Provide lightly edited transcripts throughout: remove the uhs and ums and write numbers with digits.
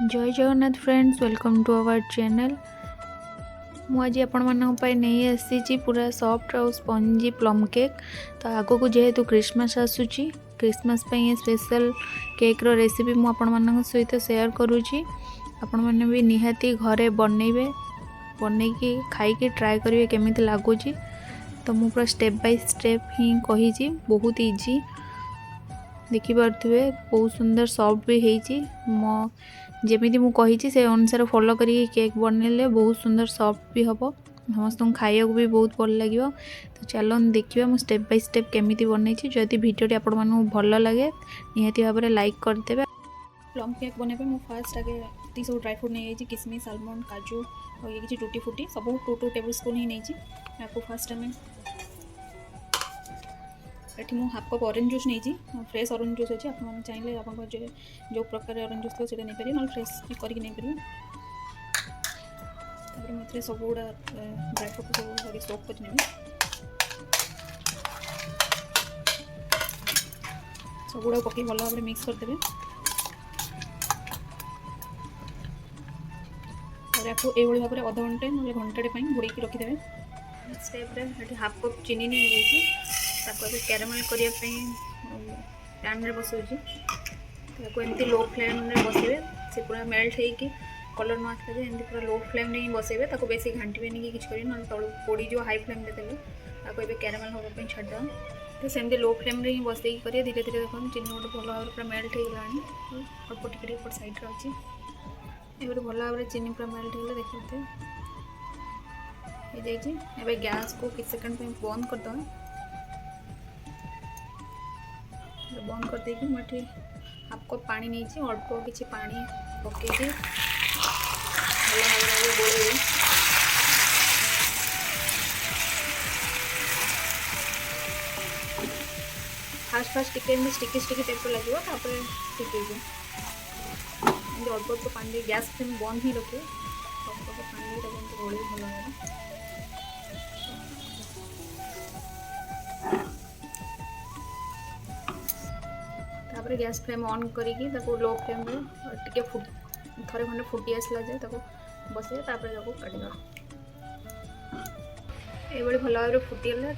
जय Jagannath friends, welcome to our channel. मुझे आपण नहीं आसी पूरा सॉफ्ट और स्पंजी प्लम केक। तो आग को जेहेतु क्रिसमस आसूची, क्रिसमस पे स्पेशल केक रो रेसिपी मु आपण सहित शेयर करुँची। आपण मैंने भी निहाती घरे बनइबे, बनईकी खाई ट्राए करेंगे केमी लगुच। तो मु पूरा स्टेप बाय स्टेप ही कही, बहुत इजी देखिपे, बहुत सुंदर सॉफ्ट भी होती। मो जमी मुझे से अनुसार फॉलो करी केक बनइले बहुत सुंदर सॉफ्ट भी हम, समस्त खाया भी बहुत भल लगे। तो चलो देखिए मुझे स्टेप बाय स्टेप केमी बनई। जदि भिडियोटी आपको भल लगे निहाती भाव में लाइक करदे। प्लम केक बनइबे मु फास्ट आगे सब ड्राई फ्रूट नहीं किसमिश, आलमंड, काजू और ये किसी टूटी फूटी सब 2-2 टेबल स्पून ही नहीं। आपको फास्ट आम ये मुझे हाफ कप ऑरेंज जूस नहीं, फ्रेश ऑरेंज जूस अच्छे। आप चाहिए आप जो प्रकार ऑरेंज जूस थी से नहीं पारे, ना फ्रेश करके नहीं पारे। मुझे सब गुड़ा ड्राई फ्रूट सब सोक कर सब गुड़ा पकई भल भाव में मिक्स करदे। आपको ये भाव में अध घंटे ना घंटे घोड़ी रखीदे। स्टेप हाफ कप चीनी नहीं कैरामेल करने पैन में बसाऊँगी। एमती लो फ्लेम में बसइबे, से पूरा मेल्ट होगी कलर न आसला जाए एमती पूरा लो फ्लेम में ही बसइबे। बेसी घांटे कि किसी करें ना तलू पोड़ी जो हाई फ्लेम देते ये कैरामेल हाँपी छाड़ा। तो सेमती लो फ्लेम में ही बस करेंगे। धीरे धीरे देखो चीनी गोटे भल भाव पूरा मेल्ट होगा, अल्प टिके सैड्रे अच्छी ये भल भाव में चीनी पूरा मेल्ट हो देखते ये गैस को किस सेकंड बंद करदे। बंद कर देगी मुझे हाफ कप पानी नहीं, अल्प किसी पानी पकईकि भल भाव में गोल। फास्ट फास्ट टिके स्टिकी स्टिकी टाइप लगे, ठीक है अल्प अल्प पानी गैस फ्लेम बंद ही रखिए। अल्प अल्प पानी गोल भल भाव गैस फ्लेम ऑन करिकी लो फ्लेम में टे थे खंडे फुटी आसला जाए बस काटिदा। ये भल भाव में फुटीगला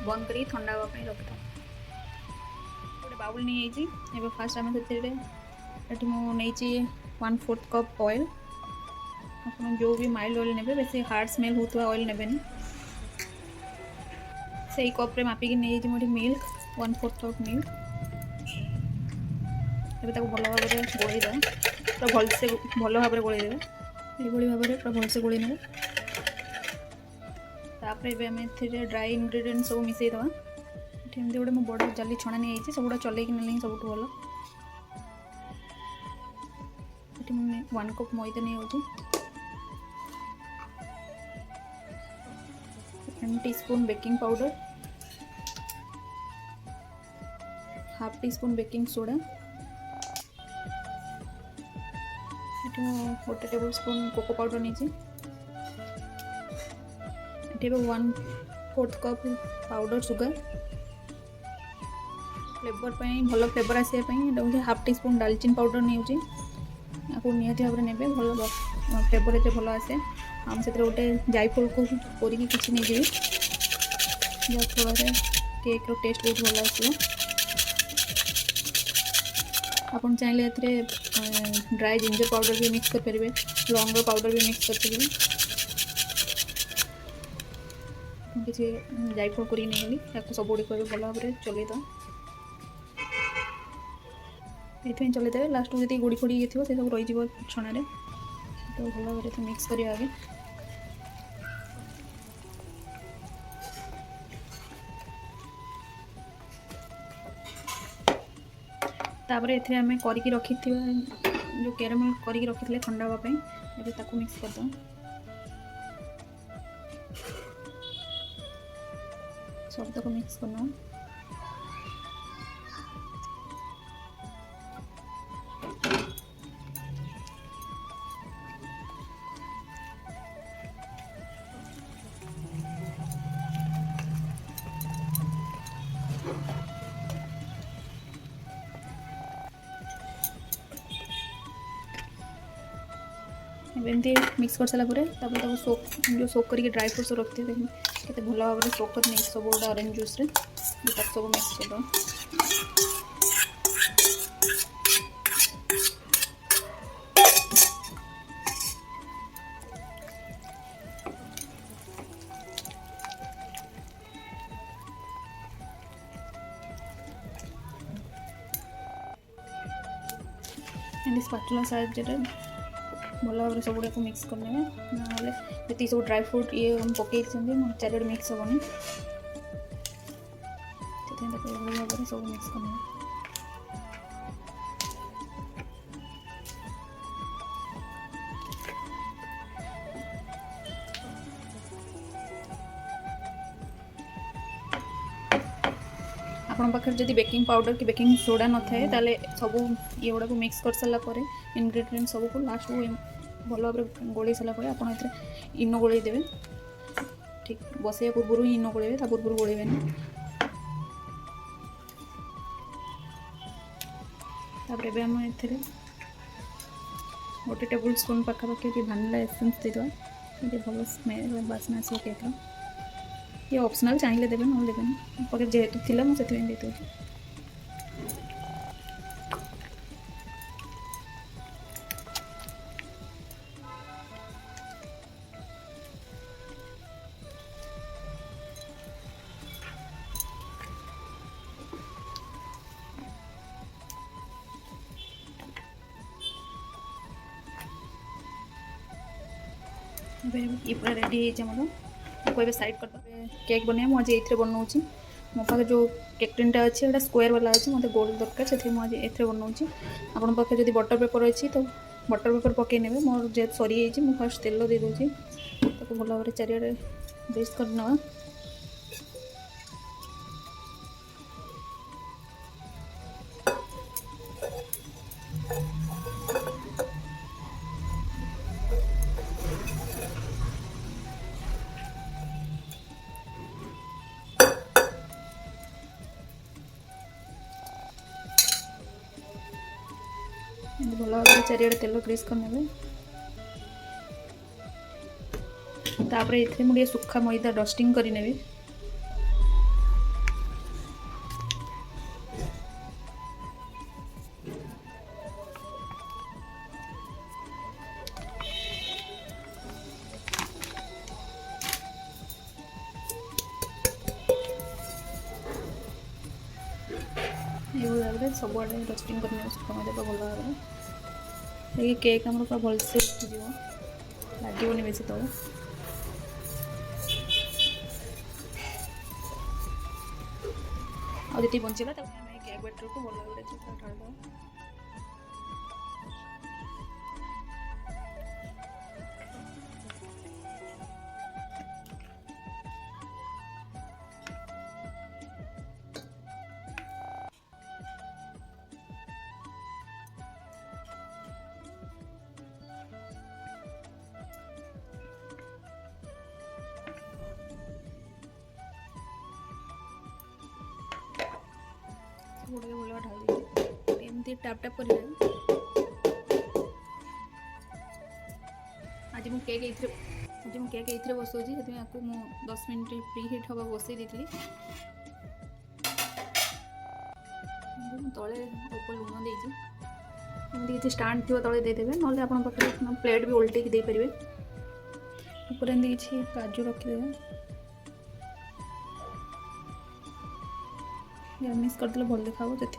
बंद कर ठंडा हाँपाई रखिदा। गोटे बाउल नहीं फास्ट आम से मुझे 1/4 कप ऑयल। आप जो भी माइल्ड ऑयल ने बेस हार्ड स्मेल होता ऑयल ने से कप्रे मापिकी नहीं मुझे मिल्क 1/4 कप मिल्क। ये भल भाव में गोलईदे, पूरा भलसे भल भाव में गोलईदे। ये भाव में पूरा भलसे गोली ने ड्राई इंग्रेडिएंट सब मिसईदे। ये गोटे मो बड़ जाली छणा नहीं सब गुड़ा चलैक ना सब भल। ये 1 कप मैदा नहीं 1 teaspoon baking powder, half teaspoon baking soda, गोटे टेबल स्पून कोको पाउडर नहीं, 1/4 कप पाउडर सुगर। फ्लेवर भल फ्लेवर आसापी हाफ टीस्पून दालचीनी पाउडर नहीं आपको निहाती भाव में ने भल फ्लेवर ये भल आसे। आम से गोटे जायफल को कोरिकी किसी नहीं जहाँफल केक रो टेस्ट बहुत भल आसो। आप चाहिए ड्राई जिंजर पाउडर भी मिक्स करेंगे, लौंग पाउडर भी मिक्स करेंगे। किसी जायफल कर नहीं सब गुड़िक भल भाव में चलईद ये चलईदे। लास्ट को जी गुड़ी फुड़ी ये थी सब रही छण तो भल भाव में मिक्स करिए आगे। तापर ये आम करके रखी जो कैरामेल करके रखी थे ठंडा हाँपाई ये मिक्स करद। सब तक मिक्स करना। एमती मिक्स कर सारापर सोक जो सोक करके ड्राई फ्रुट्स रखते हैं केते भल भाव में सोक कर सब गोटे ऑरेंज जूस रे सब मिक्स कर स्पाचुला साहाଯ୍य भल भाव में सब गुड़ा मिक्स करने ना जी सब ड्राई फ्रूट ये पकई चारिड़े मिक्स हेनी भल भाव में सब मिक्स करने आपण पाखे जब बेकिंग पाउडर कि बेकिंग सोडा न थाए ताले सब ये गुड़ा मिक्स कर सारापर इनग्रेडिएंट सब को लास्ट को भल भाव में गोल सारापर आप इनो गोल देवे ठीक बसैया पूर्व ही इनो गोलेबे पूर्व गोलेबे तापर आम ए गोटे टेबल स्पून पाखापाखि भानिला एसेंस देदेवा भल स्मेल बास्ना आसो केक्र ये ऑप्शनल चाहिए देवे ना देवे पाखे जेहेतु थी मुझे देती ये पूरा रेडी है कोई साइड कर केक बने मुझे ये बनाऊँ मो पाखे जो केक टिनटा अच्छे वो स्क्वायर वाला अच्छे मतलब गोल दरकार से मुझे ये बनाऊँ आपण पाखे जब बटर पेपर अच्छी तो बटर पेपर पकई ने मोर जेहतु सरी जाइए मुझे फास्ट तेल दे दूँगी भल भाव में चारिड़े बेस्ट कर ना भल भाव में चारिड़े तेल ग्रीस करने तापर ये मुझे सुखा मैदा डस्टिंग करने ये सब आड़े डस्टिंग करने सुखा मैदा भल भाव में ये केक आम पूरा भलसे उठीज लगे बेस तले आती बचेगा केक बैटर को भल भाव ढालदेवा गोटे भल ढाल दीजिए एमती टैप टैप कर आज मुझे केक ये बसाऊँ से 10 मिनट प्री हिट हाँ बसई दी तले ऊपर लुण देती किसी स्टाण्ड थी तले देदेवे ना आप प्लेट भी उल्टे दे पारे ऊपर एमती किसी काजू रखिदे गार्निश करदे भल देखा से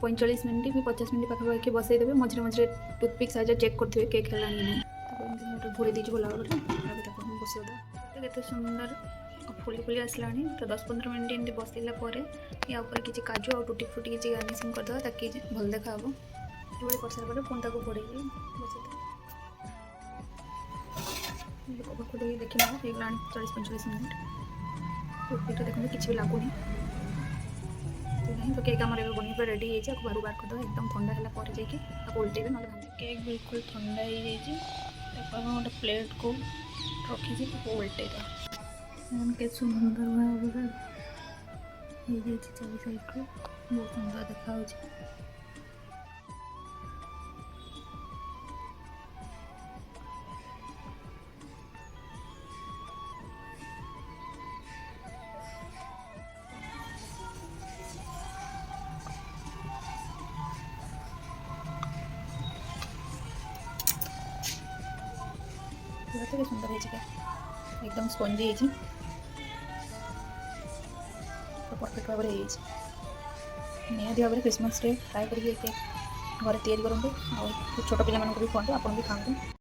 45 मिनट भी 50 मिनट पाखापाखि बसईदे मझे मझे टूथपिक साइज चेक करेंगे केक है घोड़ी दीजिए भल भाव में बसईदा के सुंदर फुली फुली आसला तो 10-15 मिनट एमती बसैला या किसी काजू और टूटी फुटी किसी गार्निशिंग करदे ताकि भल देखा ये कर सारा पुणी घोड़े बसईदा देखी ना 40-45 मिनट टूथपिक देखते किसी भी लगुनि तो केक आम बन रेडी हो बाहर बाहर करदे एकदम ठंडा है जाकि उल्टे ना केक बिल्कुल ठंडा हो गोटे प्लेट को रखी उल्टे के सुंदर भाव ହେଇଯାଇଛି ଚାରି ସାଇଡ଼୍ରୁ ବହୁତ ସୁନ୍ଦର ଦେଖାଯାଉଛି। କେତେ ସୁନ୍ଦର ହେଇଛି ଏକଦମ ସ୍ପଞ୍ଜି ହେଇଛି, ପରଫେକ୍ଟ ଭାବରେ ହେଇଯାଇଛି। ନିହାତି ଭାବରେ କ୍ରିସମାସ୍ ଡେ ଟ୍ରାଏ କରିକି କେକ୍ ଘରେ ତିଆରି କରନ୍ତୁ, ଆଉ ଛୋଟ ପିଲାମାନଙ୍କୁ ବି ଖୁଆନ୍ତୁ, ଆପଣ ବି ଖାଆନ୍ତୁ।